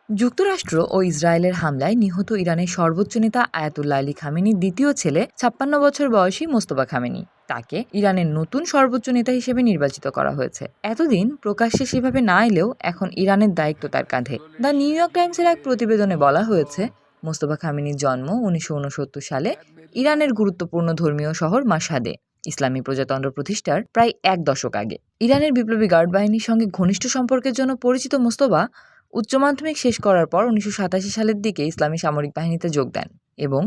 যুক্তরাষ্ট্র ও ইসরায়েলের হামলায় নিহত ইরানের সর্বোচ্চ নেতা আয়াতুল্লাহ আলী খামেনির দ্বিতীয় ছেলে ৫৬ বছর বয়সী মোস্তফা খামেনি তাকে ইরানের নতুন সর্বোচ্চ নেতা হিসেবে নির্বাচিত করা হয়েছে। এতদিন প্রকাশ্যে সেভাবে না এলেও এখন ইরানের দায়িত্ব তার কাঁধে। দ্য নিউ ইয়র্ক টাইমসের এক প্রতিবেদনে বলা হয়েছে, মোস্তফা খামেনির জন্ম ১৯৬৯ সালে ইরানের গুরুত্বপূর্ণ ধর্মীয় শহর মাশহাদে ইসলামী প্রজাতন্ত্র প্রতিষ্ঠার প্রায় এক দশক আগে। ইরানের বিপ্লবী গার্ড বাহিনীর সঙ্গে ঘনিষ্ঠ সম্পর্কের জন্য পরিচিত মোস্তফা উচ্চ মাধ্যমিক শেষ করার পর ১৯৮৭ সালের দিকে ইসলামী সামরিক বাহিনীতে যোগ দেন এবং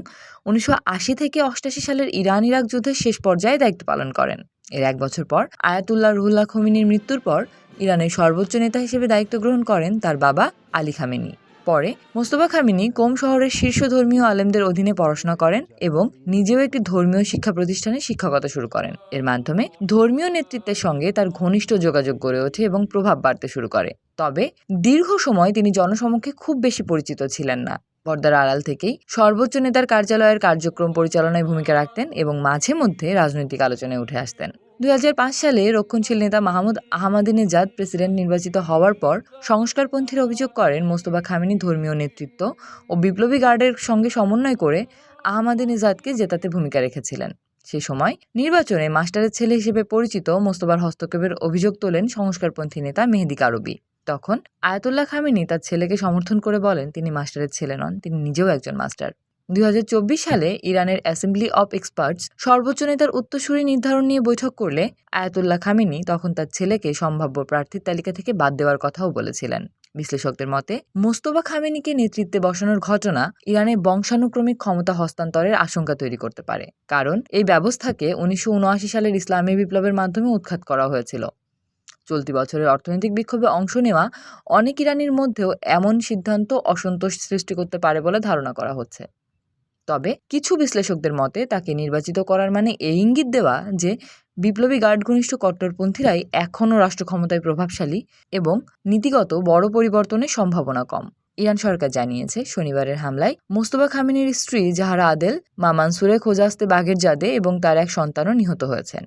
১৯৮০ থেকে ৮৮ সালের ইরান ইরাক যুদ্ধের শেষ পর্যায়ে দায়িত্ব পালন করেন। এর এক বছর পর আয়াতুল্লাহ রুহুল্লাহ খোমেনির মৃত্যুর পর ইরানের সর্বোচ্চ নেতা হিসেবে দায়িত্ব গ্রহণ করেন তার বাবা আলী খামেনি। পরে মোস্তফা খামেনি কোম শহরের শীর্ষ ধর্মীয় আলেমদের অধীনে পড়াশোনা করেন এবং নিজেও একটি ধর্মীয় শিক্ষা প্রতিষ্ঠানে শিক্ষকতা শুরু করেন। এর মাধ্যমে ধর্মীয় নেতৃত্বের সঙ্গে তার ঘনিষ্ঠ যোগাযোগ গড়ে ওঠে এবং প্রভাব বাড়তে শুরু করে। তবে দীর্ঘ সময় তিনি জনসমক্ষে খুব বেশি পরিচিত ছিলেন না। পর্দার আড়াল থেকেই সর্বোচ্চ নেতার কার্যালয়ের কার্যক্রম পরিচালনায় ভূমিকা রাখতেন এবং মাঝে মধ্যে রাজনৈতিক আলোচনায় উঠে আসতেন। ২০০৫ সালে রক্ষণশীল নেতা মাহমুদ আহমাদিনেজাদ প্রেসিডেন্ট নির্বাচিত হওয়ার পর সংস্কারপন্থীরা অভিযোগ করেন, মোস্তফা খামেনি ধর্মীয় নেতৃত্ব ও বিপ্লবী গার্ডের সঙ্গে সমন্বয় করে আহমাদিনেজাদকে জেতাতে ভূমিকা রেখেছিলেন। সে সময় নির্বাচনে মাস্টারের ছেলে হিসেবে পরিচিত মোস্তফার হস্তক্ষেপের অভিযোগ তোলেন সংস্কারপন্থী নেতা মেহেদি কারবি। তখন আয়াতুল্লাহ খামেনি তার ছেলেকে সমর্থন করে বলেন, তিনি মাস্টারের ছেলে নন, তিনি নিজেও একজন মাস্টার। ২০২৪ সালে ইরানের অ্যাসেম্বলি অব এক্সপার্টস সর্বোচ্চ নেতার উত্তরসূরি নির্ধারণ নিয়ে বৈঠক করলে আয়াতুল্লাহ খামেনি তখন তার ছেলেকে সম্ভাব্য প্রার্থীর তালিকা থেকে বাদ দেওয়ার কথাও বলেছিলেন। বিশ্লেষকদের মতে, মোস্তফা খামেনিকে নেতৃত্বে বসানোর ঘটনা ইরানে বংশানুক্রমিক ক্ষমতা হস্তান্তরের আশঙ্কা তৈরি করতে পারে, কারণ এই ব্যবস্থাকে ১৯৭৯ সালের ইসলামী বিপ্লবের মাধ্যমে উৎখাত করা হয়েছিল। চলতি বছরের অর্থনৈতিক বিক্ষোভে অংশ নেওয়া অনেক ইরানির মধ্যেও এমন সিদ্ধান্ত অসন্তোষ সৃষ্টি করতে পারে বলে ধারণা করা হচ্ছে। তবে কিছু বিশ্লেষকদের মতে, তাকে নির্বাচিত করার মানে এই ইঙ্গিত দেওয়া যে বিপ্লবী গার্ড ঘনিষ্ঠ কট্টরপন্থীরাই এখনও রাষ্ট্র ক্ষমতায় প্রভাবশালী এবং নীতিগত বড় পরিবর্তনের সম্ভাবনা কম। ইরান সরকার জানিয়েছে, শনিবারের হামলায় মোস্তফা খামেনির স্ত্রী জাহারা আদেল, মা মানসুরে খোজাস্তে বাগেরজাদে এবং তার এক সন্তানও নিহত হয়েছেন।